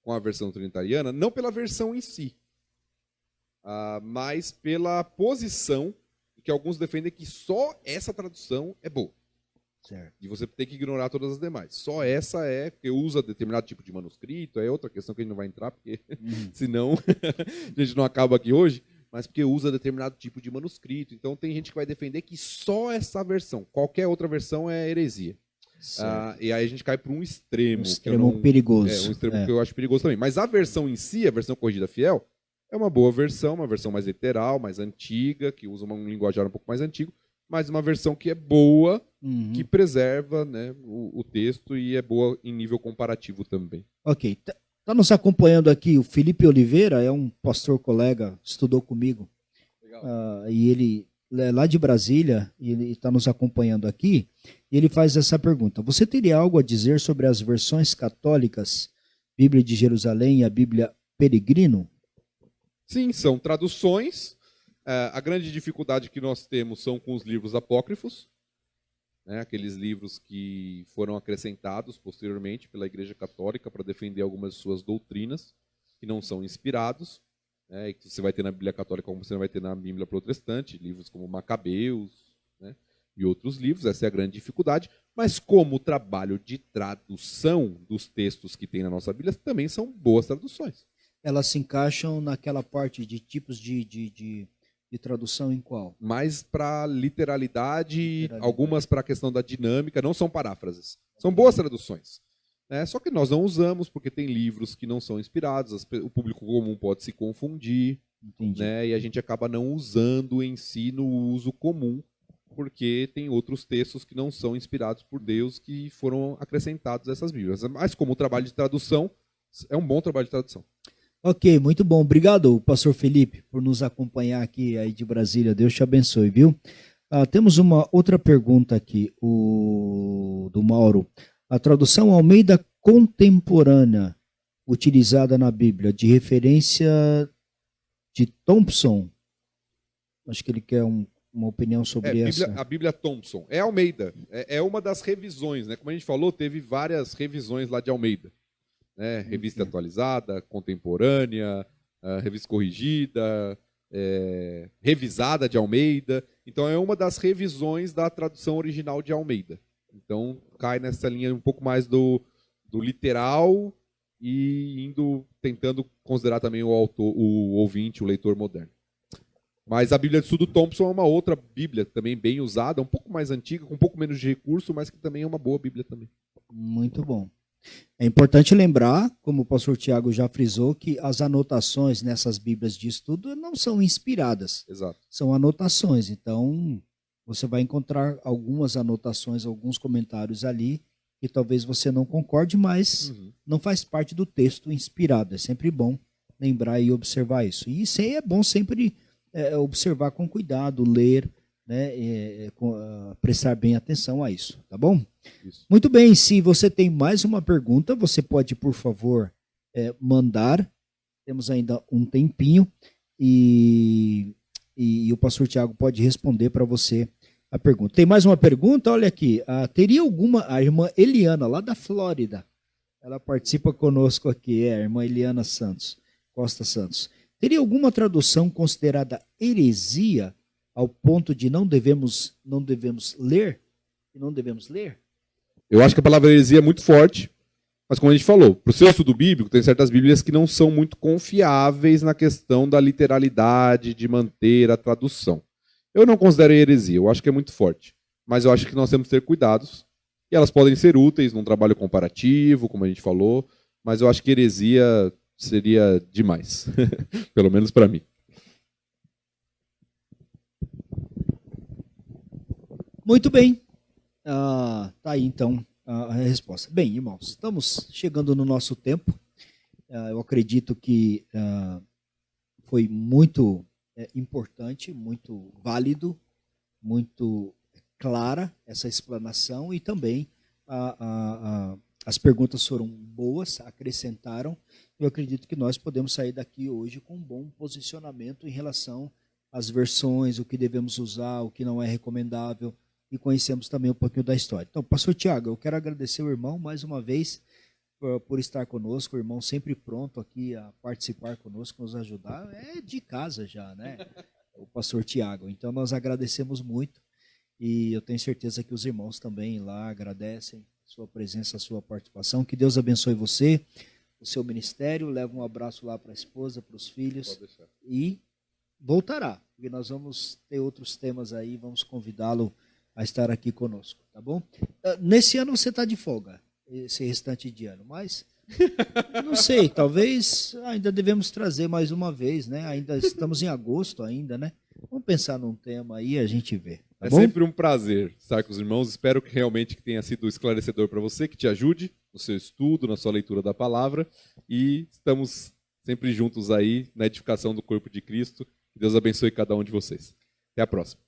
com a versão trinitariana, não pela versão em si, mas pela posição que alguns defendem que só essa tradução é boa. Certo. E você tem que ignorar todas as demais. Só essa porque usa determinado tipo de manuscrito, é outra questão que a gente não vai entrar, porque senão a gente não acaba aqui hoje, mas porque usa determinado tipo de manuscrito. Então tem gente que vai defender que só essa versão, qualquer outra versão é heresia. E aí a gente cai para um extremo. Um extremo perigoso. Um extremo que eu acho perigoso também. Mas a versão em si, a versão corrigida fiel, é uma boa versão, uma versão mais literal, mais antiga, que usa um linguajar um pouco mais antigo, mas uma versão que é boa, Uhum. que preserva, né, o texto e é boa em nível comparativo também. Ok. Tá nos acompanhando aqui o Felipe Oliveira, é um pastor colega, estudou comigo. E ele é lá de Brasília, e ele está nos acompanhando aqui, e ele faz essa pergunta: você teria algo a dizer sobre as versões católicas, Bíblia de Jerusalém e a Bíblia Peregrino? Sim, são traduções. A grande dificuldade que nós temos são com os livros apócrifos, né, aqueles livros que foram acrescentados posteriormente pela Igreja Católica para defender algumas de suas doutrinas, que não são inspirados, né, e que você vai ter na Bíblia Católica como você não vai ter na Bíblia Protestante, livros como Macabeus, né, e outros livros. Essa é a grande dificuldade. Mas como o trabalho de tradução dos textos que tem na nossa Bíblia também são boas traduções. Elas se encaixam naquela parte de tipos de tradução em qual? Mais para literalidade, algumas para a questão da dinâmica, não são paráfrases. São boas traduções. Só que nós não usamos, porque tem livros que não são inspirados, o público comum pode se confundir, né, e a gente acaba não usando em si no uso comum, porque tem outros textos que não são inspirados por Deus que foram acrescentados a essas Bíblias. Mas como o trabalho de tradução, é um bom trabalho de tradução. Ok, muito bom. Obrigado, pastor Felipe, por nos acompanhar aqui aí de Brasília. Deus te abençoe, viu? Temos uma outra pergunta aqui, do Mauro. A tradução Almeida contemporânea utilizada na Bíblia, de referência de Thompson, acho que ele quer uma opinião sobre essa. A Bíblia Thompson. É Almeida. É uma das revisões, né? Como a gente falou, teve várias revisões lá de Almeida. Revista atualizada, contemporânea, revista corrigida, revisada de Almeida. Então é uma das revisões da tradução original de Almeida. Então cai nessa linha um pouco mais do literal e tentando considerar também o autor, o ouvinte, o leitor moderno. Mas a Bíblia de Estudo Thompson é uma outra Bíblia também bem usada, um pouco mais antiga, com um pouco menos de recurso, mas que também é uma boa Bíblia também. Muito bom. É importante lembrar, como o pastor Tiago já frisou, que as anotações nessas Bíblias de estudo não são inspiradas. Exato. São anotações. Então, você vai encontrar algumas anotações, alguns comentários ali, que talvez você não concorde, mas não faz parte do texto inspirado. É sempre bom lembrar e observar isso. E isso aí é bom sempre observar com cuidado, ler, né, prestar bem atenção a isso, tá bom? Isso. Muito bem, se você tem mais uma pergunta, você pode, por favor, mandar. Temos ainda um tempinho e o pastor Tiago pode responder para você a pergunta. Tem mais uma pergunta? Olha aqui, teria alguma, a irmã Eliana, lá da Flórida, ela participa conosco aqui, a irmã Eliana Costa Santos. Teria alguma tradução considerada heresia ao ponto de não devemos ler? E não devemos ler? Eu acho que a palavra heresia é muito forte, mas como a gente falou, para o seu estudo bíblico, tem certas Bíblias que não são muito confiáveis na questão da literalidade, de manter a tradução. Eu não considero heresia, eu acho que é muito forte, mas eu acho que nós temos que ter cuidados, e elas podem ser úteis num trabalho comparativo, como a gente falou, mas eu acho que heresia seria demais, pelo menos para mim. Muito bem. Tá aí, então, a resposta. Bem, irmãos, estamos chegando no nosso tempo. Eu acredito que foi muito importante, muito válido, muito clara essa explanação e também as perguntas foram boas, acrescentaram. Eu acredito que nós podemos sair daqui hoje com um bom posicionamento em relação às versões, o que devemos usar, o que não é recomendável, e conhecemos também um pouquinho da história. Então, pastor Tiago, eu quero agradecer o irmão mais uma vez por estar conosco, o irmão sempre pronto aqui a participar conosco, nos ajudar, é de casa já, né? O pastor Tiago. Então, nós agradecemos muito e eu tenho certeza que os irmãos também lá agradecem a sua presença, a sua participação. Que Deus abençoe você, o seu ministério, leva um abraço lá para a esposa, para os filhos e voltará, porque nós vamos ter outros temas aí, vamos convidá-lo a estar aqui conosco, tá bom? Nesse ano você está de folga, esse restante de ano, mas não sei, talvez ainda devemos trazer mais uma vez, né? Ainda estamos em agosto ainda, né? Vamos pensar num tema aí, a gente vê, tá É bom? sempre um prazer estar com os irmãos. Espero que realmente tenha sido esclarecedor para você, que te ajude no seu estudo, na sua leitura da palavra. E estamos sempre juntos aí na edificação do corpo de Cristo. Que Deus abençoe cada um de vocês. Até a próxima.